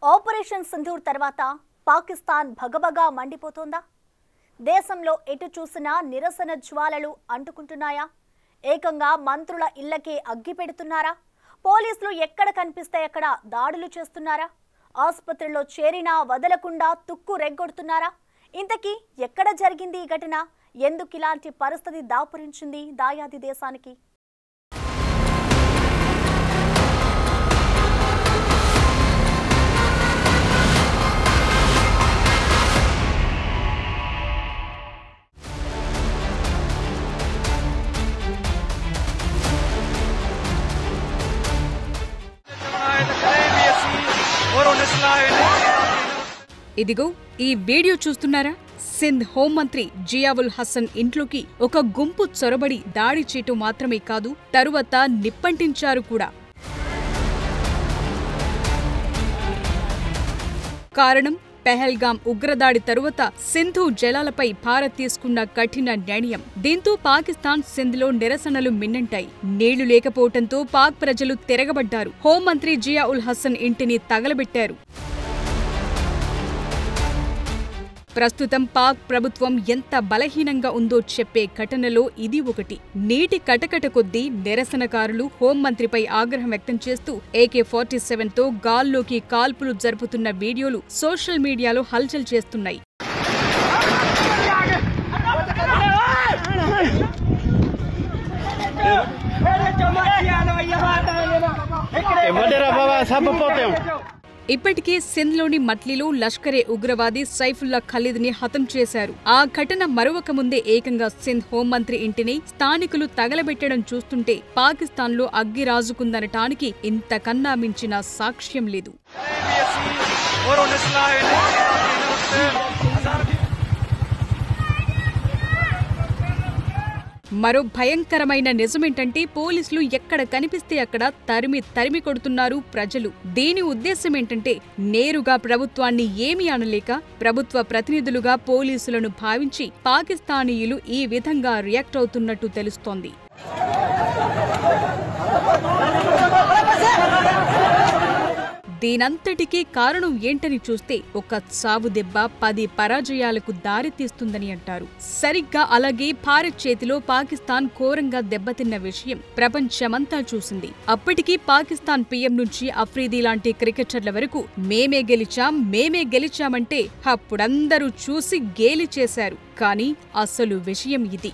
Operation Sindoor తర్వాత పాకిస్తాన్ భగభగా మండిపోతోందా? దేశంలో ఎటు చూసినా నిరసన జ్వాలలు అంటుకుంటున్నాయా? ఏకంగా మంత్రుల ఇళ్లకే అగ్గి పెడుతున్నారా? పోలీసులు ఎక్కడ కనిపిస్తే అక్కడ దాడులు చేస్తున్నారా? ఆసుపత్రిలో చేరినా వదలకుండా తుక్కు రెగ్గొడుతున్నారా? ఇంతకీ ఎక్కడ జరిగింది ఈ ఘటన? ఎందుకు ఇలాంటి పరిస్థితి దాపురించింది దాయాది దేశానికి? ఇదిగో ఈ వీడియో చూస్తున్నారా? సింధ్ హోంమంత్రి జియావుల్ హసన్ ఇంట్లోకి ఒక గుంపు చొరబడి దాడి చేయటం మాత్రమే కాదు, తరువాత నిప్పంటించారు కూడా. కారణం పెహల్గాం ఉగ్రదాడి తరువాత సింధు జలాలపై భారత్ తీసుకున్న కఠిన నిర్ణయం. దీంతో పాకిస్తాన్ సింధ్లో నిరసనలు మిన్నంటాయి. నీళ్లు లేకపోవడంతో పాక్ ప్రజలు తిరగబడ్డారు. హోంమంత్రి జియావుల్ హసన్ ఇంటిని తగలబెట్టారు. ప్రస్తుతం పాక్ ప్రభుత్వం ఎంత బలహీనంగా ఉందో చెప్పే ఘటనలో ఇది ఒకటి. నీటి కటకట కొద్దీ నిరసనకారులు హోంమంత్రిపై ఆగ్రహం వ్యక్తం చేస్తూ AK-47తో గాల్లోకి కాల్పులు జరుపుతున్న వీడియోలు సోషల్ మీడియాలో హల్చల్ చేస్తున్నాయి. ఇప్పటికే సింధ్లోని మట్లీలో లష్కరే ఉగ్రవాది సైఫుల్లా ఖలీద్ ని హతం చేశారు. ఆ ఘటన మరొకముందే ఏకంగా సింధ్ హోంమంత్రి ఇంటిని స్థానికులు తగలబెట్టడం చూస్తుంటే పాకిస్తాన్లో అగ్గి రాజుకుందనటానికి ఇంతకన్నా మించిన సాక్ష్యం లేదు. మరో భయంకరమైన నిజమేంటంటే పోలీసులు ఎక్కడ కనిపిస్తే అక్కడ తరిమి కొడుతున్నారు ప్రజలు. దీని ఉద్దేశమేంటంటే నేరుగా ప్రభుత్వాన్ని ఏమీ అనలేక ప్రభుత్వ ప్రతినిధులుగా పోలీసులను భావించి పాకిస్తానీయులు ఈ విధంగా రియాక్ట్ అవుతున్నట్టు తెలుస్తోంది. దీనంతటికీ కారణం ఏంటని చూస్తే ఒక చావు దెబ్బ 10 పరాజయాలకు దారితీస్తుందని అంటారు. సరిగ్గా అలాగే భారత్ చేతిలో పాకిస్తాన్ ఘోరంగా దెబ్బతిన్న విషయం ప్రపంచమంతా చూసింది. అప్పటికీ పాకిస్తాన్ పీఎం నుంచి అఫ్రీదీ లాంటి క్రికెటర్ల వరకు మేమే గెలిచామంటే అప్పుడందరూ చూసి గేలి చేశారు. కానీ అసలు విషయం ఇది.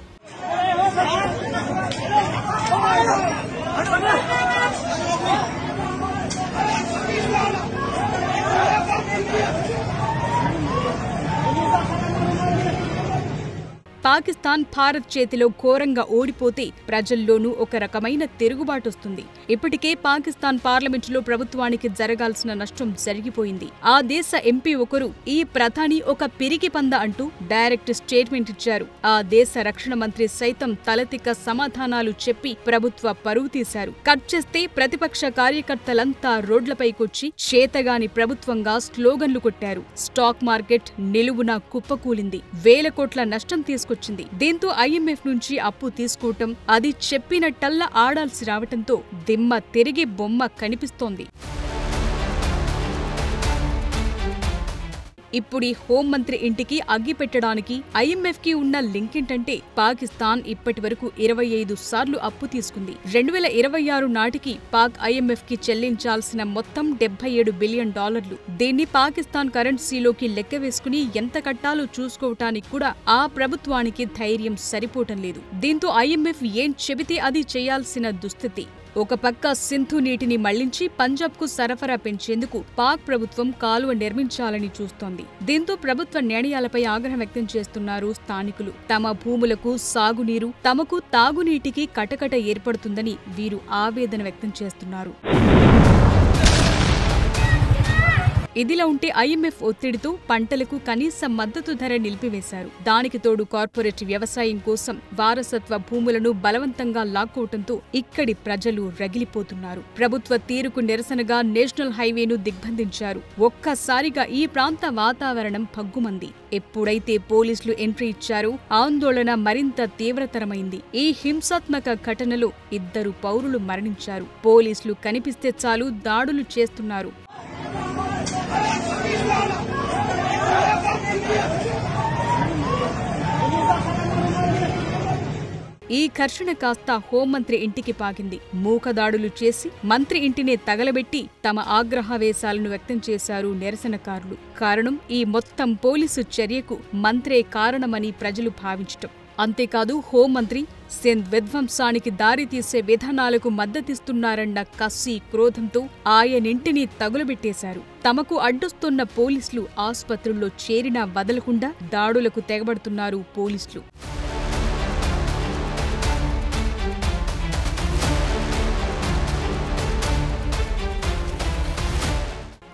పాకిస్తాన్ భారత్ చేతిలో ఘోరంగా ఓడిపోతే ప్రజల్లోనూ ఒక రకమైన తిరుగుబాటొస్తుంది. ఇప్పటికే పాకిస్తాన్ పార్లమెంటులో ప్రభుత్వానికి జరగాల్సిన నష్టం జరిగిపోయింది. ఆ దేశ ఎంపీ ఒకరు ఈ ప్రధాని ఒక పిరికి పంద అంటూ డైరెక్ట్ స్టేట్మెంట్ ఇచ్చారు. ఆ దేశ రక్షణ మంత్రి సైతం తలతిక్క సమాధానాలు చెప్పి ప్రభుత్వ పరువు తీశారు. కట్ చేస్తే ప్రతిపక్ష కార్యకర్తలంతా రోడ్లపైకొచ్చి చేతగాని ప్రభుత్వంగా స్లోగన్లు కొట్టారు. స్టాక్ మార్కెట్ నిలువున కుప్పకూలింది. వేల కోట్ల నష్టం తీసుకొచ్చింది. దీంతో IMF నుంచి అప్పు తీసుకోవటం, అది చెప్పినట్టల్లా ఆడాల్సి రావటంతో దిమ్మ తిరిగి బొమ్మ కనిపిస్తోంది. ఇప్పుడు ఈ హోంమంత్రి ఇంటికి అగ్గి పెట్టడానికి IMF కి ఉన్న లింక్ ఏంటంటే పాకిస్తాన్ ఇప్పటి వరకు 25 సార్లు అప్పు తీసుకుంది. 2026 నాటికి పాక్ IMF కి చెల్లించాల్సిన మొత్తం $77 బిలియన్. దీన్ని పాకిస్తాన్ కరెన్సీలోకి లెక్క వేసుకుని ఎంత కట్టాలో చూసుకోవటానికి కూడా ఆ ప్రభుత్వానికి ధైర్యం సరిపోవటం లేదు. దీంతో IMF ఏం చెబితే అది చేయాల్సిన దుస్థితి. ఒక పక్క సింధు నీటిని మళ్లించి పంజాబ్కు సరఫరా పెంచేందుకు పాక్ ప్రభుత్వం కాలువ నిర్మించాలని చూస్తోంది. దీంతో ప్రభుత్వ నిర్ణయాలపై ఆగ్రహం వ్యక్తం చేస్తున్నారు స్థానికులు. తమ భూములకు సాగునీరు, తమకు తాగునీటికి కటకట ఏర్పడుతుందని వీరు ఆవేదన వ్యక్తం చేస్తున్నారు. ఇదిలా ఉంటే IMF ఒత్తిడితో పంటలకు కనీస మద్దతు ధర నిలిపివేశారు. దానికి తోడు కార్పొరేట్ వ్యవసాయం కోసం వారసత్వ భూములను బలవంతంగా లాక్కోవటంతో ఇక్కడి ప్రజలు రగిలిపోతున్నారు. ప్రభుత్వ తీరుకు నిరసనగా నేషనల్ హైవేను దిగ్బంధించారు. ఒక్కసారిగా ఈ ప్రాంత వాతావరణం భగ్గుమంది. ఎప్పుడైతే పోలీసులు ఎంట్రీ ఇచ్చారో ఆందోళన మరింత తీవ్రతరమైంది. ఈ హింసాత్మక ఘటనలో 2 పౌరులు మరణించారు. పోలీసులు కనిపిస్తే చాలు దాడులు చేస్తున్నారు. ఈ ఘర్షణ కాస్త హోంమంత్రి ఇంటికి పాకింది. మూకదాడులు చేసి మంత్రి ఇంటినే తగలబెట్టి తమ ఆగ్రహావేశాలను వ్యక్తం చేశారు నిరసనకారులు. కారణం ఈ మొత్తం పోలీసు చర్యకు మంత్రే కారణమని ప్రజలు భావించటం. అంతేకాదు హోంమంత్రి సింధ్ విధ్వంసానికి దారితీసే విధానాలకు మద్దతిస్తున్నారన్న కసి, క్రోధంతో ఆయనింటిని తగులబెట్టేశారు. తమకు అడ్డొస్తున్న పోలీసులు ఆస్పత్రుల్లో చేరినా వదలకుండా దాడులకు తెగబడుతున్నారు పోలీసులు.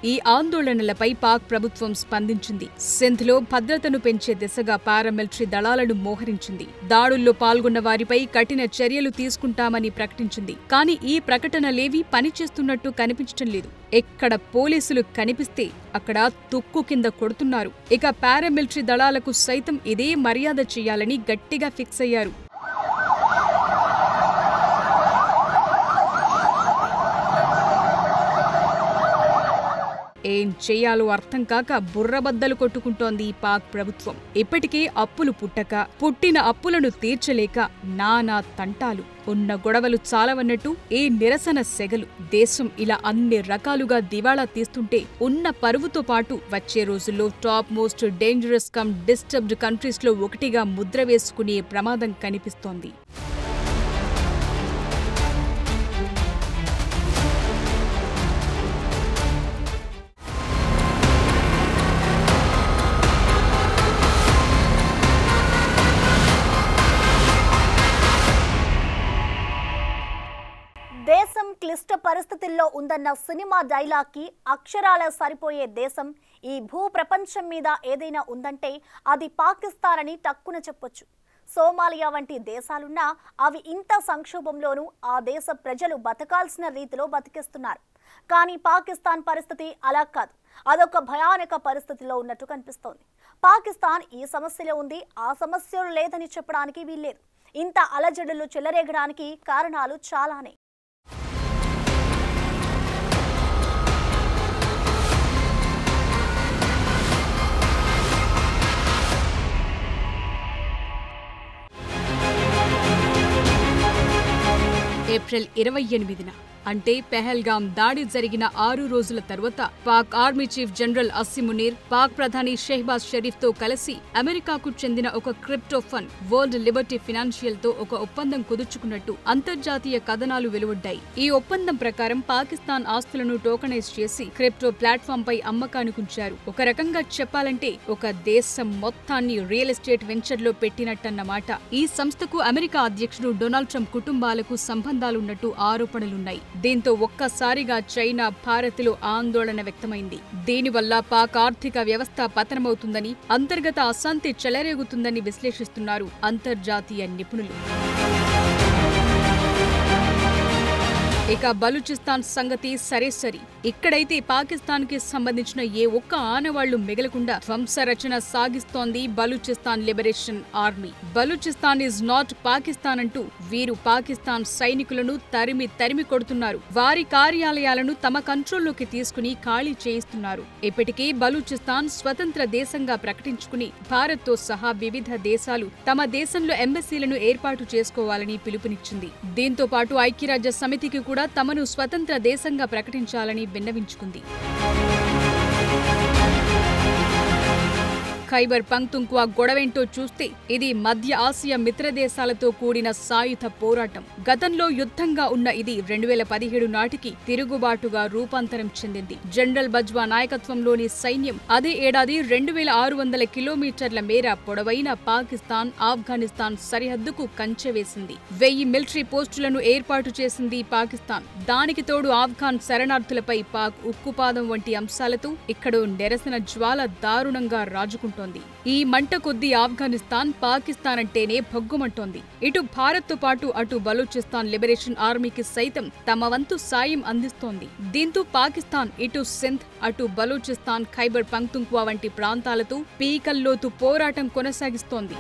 ఈ ఆందోళనలపై పాక్ ప్రభుత్వం స్పందించింది. సింధ్లో భద్రతను పెంచే దిశగా పారామిలిటరీ దళాలను మోహరించింది. దాడుల్లో పాల్గొన్న వారిపై కఠిన చర్యలు తీసుకుంటామని ప్రకటించింది. కానీ ఈ ప్రకటనలేవీ పనిచేస్తున్నట్టు కనిపించటం లేదు. ఎక్కడ పోలీసులు కనిపిస్తే అక్కడ తుక్కు కింద కొడుతున్నారు. ఇక పారామిలిటరీ దళాలకు సైతం ఇదే మర్యాద చేయాలని గట్టిగా ఫిక్స్ అయ్యారు. ఏం చేయాలో అర్థం కాక బుర్రబద్దలు కొట్టుకుంటోంది పాక్ ప్రభుత్వం. ఇప్పటికే అప్పులు పుట్టిన అప్పులను తీర్చలేక నానా తంటాలు, ఉన్న గొడవలు చాలవన్నట్టు ఈ నిరసన సెగలు. దేశం ఇలా అన్ని రకాలుగా దివాళా తీస్తుంటే ఉన్న పరువుతో పాటు వచ్చే రోజుల్లో top most dangerous come disturbed countries లో ఒకటిగా ముద్ర వేసుకునే ప్రమాదం కనిపిస్తోంది. దేశం క్లిష్ట పరిస్థితుల్లో ఉందన్న సినిమా డైలాగ్కి అక్షరాల సరిపోయే దేశం ఈ భూ ప్రపంచం మీద ఏదైనా ఉందంటే అది పాకిస్తాన్ అని టక్కున చెప్పొచ్చు. సోమాలియా వంటి దేశాలున్నా అవి ఇంత సంక్షోభంలోనూ ఆ దేశ ప్రజలు బతకాల్సిన రీతిలో బతికేస్తున్నారు. కానీ పాకిస్తాన్ పరిస్థితి అలా కాదు. అదొక భయానక పరిస్థితిలో ఉన్నట్టు కనిపిస్తోంది. పాకిస్తాన్ ఈ సమస్యలో ఉంది, ఆ సమస్యలు లేదని చెప్పడానికి వీల్లేదు. ఇంత అలజడులు చెలరేగడానికి కారణాలు చాలానే. ఏప్రిల్ 28న అంటే పెహల్గాం దాడి జరిగిన 6 రోజుల తర్వాత Pak army chief general Asim Munir Pak ప్రధాని షెహబాజ్ షరీఫ్ తో కలిసి అమెరికాకు చెందిన ఒక crypto fund world Liberty financial తో ఒక ఒప్పందం కుదుర్చుకున్నట్టు అంతర్జాతీయ కథనాలు వెలువడ్డాయి. ఈ ఒప్పందం ప్రకారం పాకిస్తాన్ ఆస్తులను టోకనైజ్ చేసి క్రిప్టో ప్లాట్ఫామ్ పై అమ్మకానికుంచారు. ఒక రకంగా చెప్పాలంటే ఒక దేశం మొత్తాన్ని రియల్ ఎస్టేట్ వెంచర్ లో పెట్టినట్టన్నమాట. ఈ సంస్థకు అమెరికా అధ్యక్షుడు డొనాల్డ్ ట్రంప్ కుటుంబాలకు సంబంధాలున్నట్టు ఆరోపణలున్నాయి. దీంతో ఒక్కసారిగా చైనా, భారత్లో ఆందోళన వ్యక్తమైంది. దీనివల్ల పాక్ ఆర్థిక వ్యవస్థ పతనమవుతుందని, అంతర్గత అశాంతి చెలరేగుతుందని విశ్లేషిస్తున్నారు అంతర్జాతీయ నిపుణులు. ఇక బలూచిస్తాన్ సంగతి సరే. ఇక్కడైతే పాకిస్తాన్ కి సంబంధించిన ఏ ఒక్క ఆనవాళ్లు మిగలకుండా ధ్వంసరచన సాగిస్తోంది Balochistan liberation army. Balochistan is not Pakistan అంటూ వీరు పాకిస్తాన్ సైనికులను తరిమి కొడుతున్నారు. వారి కార్యాలయాలను తమ కంట్రోల్లోకి తీసుకుని ఖాళీ చేయిస్తున్నారు. ఇప్పటికే బలూచిస్తాన్ స్వతంత్ర దేశంగా ప్రకటించుకుని భారత్ తో సహా వివిధ దేశాలు తమ దేశంలో ఎంబసీలను ఏర్పాటు చేసుకోవాలని పిలుపునిచ్చింది. దీంతో పాటు ఐక్యరాజ్య సమితికి కూడా తమను స్వతంత్ర దేశంగా ప్రకటించాలని విన్నవించుకుంది. ఖైబర్ పఖ్తూన్ఖ్వా గొడవేంటో చూస్తే ఇది మధ్య ఆసియా మిత్రదేశాలతో కూడిన సాయుధ పోరాటం. గతంలో యుద్ధంగా ఉన్న ఇది 2017 నాటికి తిరుగుబాటుగా రూపాంతరం చెందింది. జనరల్ బజ్వా నాయకత్వంలోని సైన్యం అదే ఏడాది 2600 కిలోమీటర్ల మేర పొడవైన పాకిస్తాన్, ఆఫ్ఘనిస్తాన్ సరిహద్దుకు కంచె వేసింది. 1000 మిలిటరీ పోస్టులను ఏర్పాటు చేసింది పాకిస్తాన్. దానికి తోడు ఆఫ్ఘాన్ శరణార్థులపై పాక్ ఉక్కుపాదం వంటి అంశాలతో ఇక్కడో నిరసన జ్వాల దారుణంగా రాజుకుంటోంది. ఈ మంట కొద్దీ ఆఫ్ఘనిస్తాన్, పాకిస్తాన్ అంటేనే భగ్గుమంటోంది. ఇటు భారత్ తో పాటు అటు బలూచిస్తాన్ లిబరేషన్ ఆర్మీకి సైతం తమ వంతు సాయం అందిస్తోంది. దీంతో పాకిస్తాన్ ఇటు సింధ్, అటు బలూచిస్తాన్, ఖైబర్ పఖ్తూన్ఖ్వా వంటి ప్రాంతాలతో పీకల్లోతు పోరాటం కొనసాగిస్తోంది.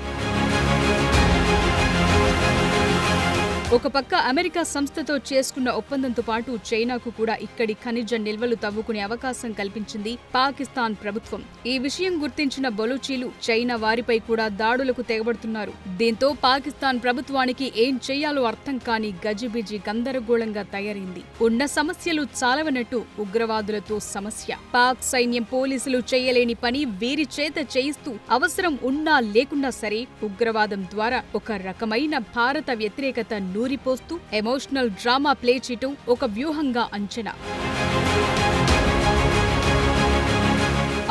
ఒక పక్క అమెరికా సంస్థతో చేసుకున్న ఒప్పందంతో పాటు చైనాకు కూడా ఇక్కడి ఖనిజ నిల్వలు తవ్వుకునే అవకాశం కల్పించింది పాకిస్తాన్ ప్రభుత్వం. ఈ విషయం గుర్తించిన బలూచీలు చైనా వారిపై కూడా దాడులకు తెగబడుతున్నారు. దీంతో పాకిస్తాన్ ప్రభుత్వానికి ఏం చేయాలో అర్థం కాని గజిబిజి గందరగోళంగా తయారైంది. ఉన్న సమస్యలు చాలవనట్టు ఉగ్రవాదులతో సమస్య. పాక్ సైన్యం పోలీసులు చేయలేని పని వీరి చేత చేయిస్తూ అవసరం ఉన్నా లేకున్నా సరే ఉగ్రవాదం ద్వారా ఒక రకమైన భారత వ్యతిరేకత నూరిపోస్తూ ఎమోషనల్ డ్రామా ప్లే చేయటం ఒక వ్యూహంగా అంచనా.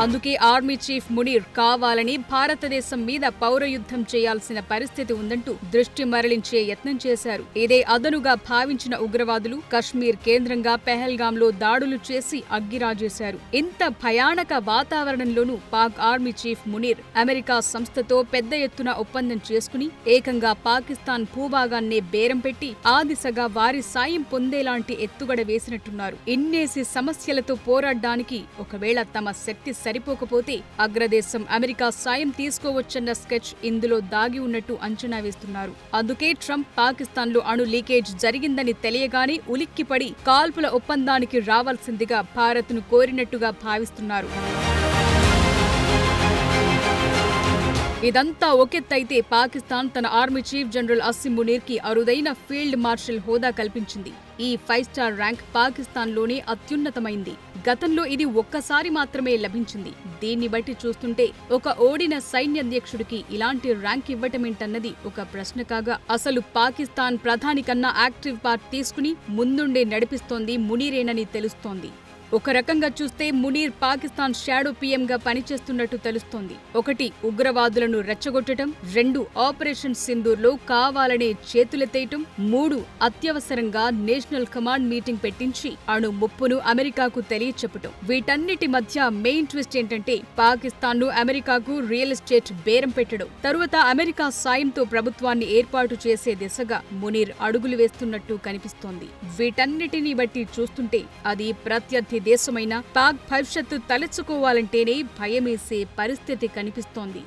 అందుకే ఆర్మీ చీఫ్ మునీర్ కావాలని భారతదేశం మీద పౌరయుద్ధం చేయాల్సిన పరిస్థితి ఉందంటూ దృష్టి మరలించే యత్నం చేశారు. ఇదే అదనుగా భావించిన ఉగ్రవాదులు కశ్మీర్ కేంద్రంగా పెహల్గాంలో దాడులు చేసి అగ్గిరాజేశారు. ఇంత భయానక వాతావరణంలోనూ Pak army chief Munir America సంస్థతో పెద్ద ఎత్తున ఒప్పందం చేసుకుని ఏకంగా పాకిస్తాన్ భూభాగాన్నే బేరం పెట్టి ఆ దిశగా వారి సాయం పొందేలాంటి ఎత్తుగడ వేసినట్టున్నారు. ఇన్నేసి సమస్యలతో పోరాడ్డానికి ఒకవేళ తమ శక్తి సరిపోకపోతే అగ్రదేశం అమెరికా సాయం తీసుకోవచ్చన్న స్కెచ్ ఇందులో దాగి ఉన్నట్టు అంచనా వేస్తున్నారు. అందుకే ట్రంప్ పాకిస్తాన్లో అణు లీకేజ్ జరిగిందని తెలియగానే ఉలిక్కిపడి కాల్పుల ఒప్పందానికి రావాల్సిందిగా భారత్ను కోరినట్టుగా భావిస్తున్నారు. ఇదంతా ఒకెత్తైతే పాకిస్తాన్ తన ఆర్మీ చీఫ్ జనరల్ అసిం మునీర్కి అరుదైన ఫీల్డ్ మార్షల్ హోదా కల్పించింది. ఈ 5 స్టార్ ర్యాంక్ పాకిస్తాన్లోనే అత్యున్నతమైంది. గతంలో ఇది ఒక్కసారి మాత్రమే లభించింది. దీన్ని బట్టి చూస్తుంటే ఒక ఓడిన సైన్యాధ్యక్షుడికి ఇలాంటి ర్యాంక్ ఇవ్వటమేంటన్నది ఒక ప్రశ్న కాగా, అసలు పాకిస్తాన్ ప్రధాని కన్నా యాక్టివ్ పార్ట్ తీసుకుని ముందుండే నడిపిస్తోంది మునీరేనని తెలుస్తోంది. ఒక రకంగా చూస్తే మునీర్ పాకిస్తాన్ షాడో పీఎంగా పనిచేస్తున్నట్టు తెలుస్తోంది. 1 ఉగ్రవాదులను రెచ్చగొట్టడం, 2 ఆపరేషన్ సింధూర్లో కావాలనే చేతులెత్తేయటం, 3 అత్యవసరంగా నేషనల్ కమాండ్ మీటింగ్ పెట్టించి అణు ముప్పును అమెరికాకు తెలియచెప్పటం. వీటన్నిటి మధ్య మెయిన్ ట్విస్ట్ ఏంటంటే పాకిస్తాన్ను అమెరికాకు రియల్ ఎస్టేట్ బేరం పెట్టడం. తరువాత అమెరికా సాయంతో ప్రభుత్వాన్ని ఏర్పాటు చేసే దిశగా మునీర్ అడుగులు వేస్తున్నట్టు కనిపిస్తోంది. వీటన్నిటినీ బట్టి చూస్తుంటే అది ప్రత్యర్థి దేశమైన పాక్ భవిష్యత్తు తలెత్తుకోవాలంటేనే భయమేసే పరిస్థితి కనిపిస్తోంది.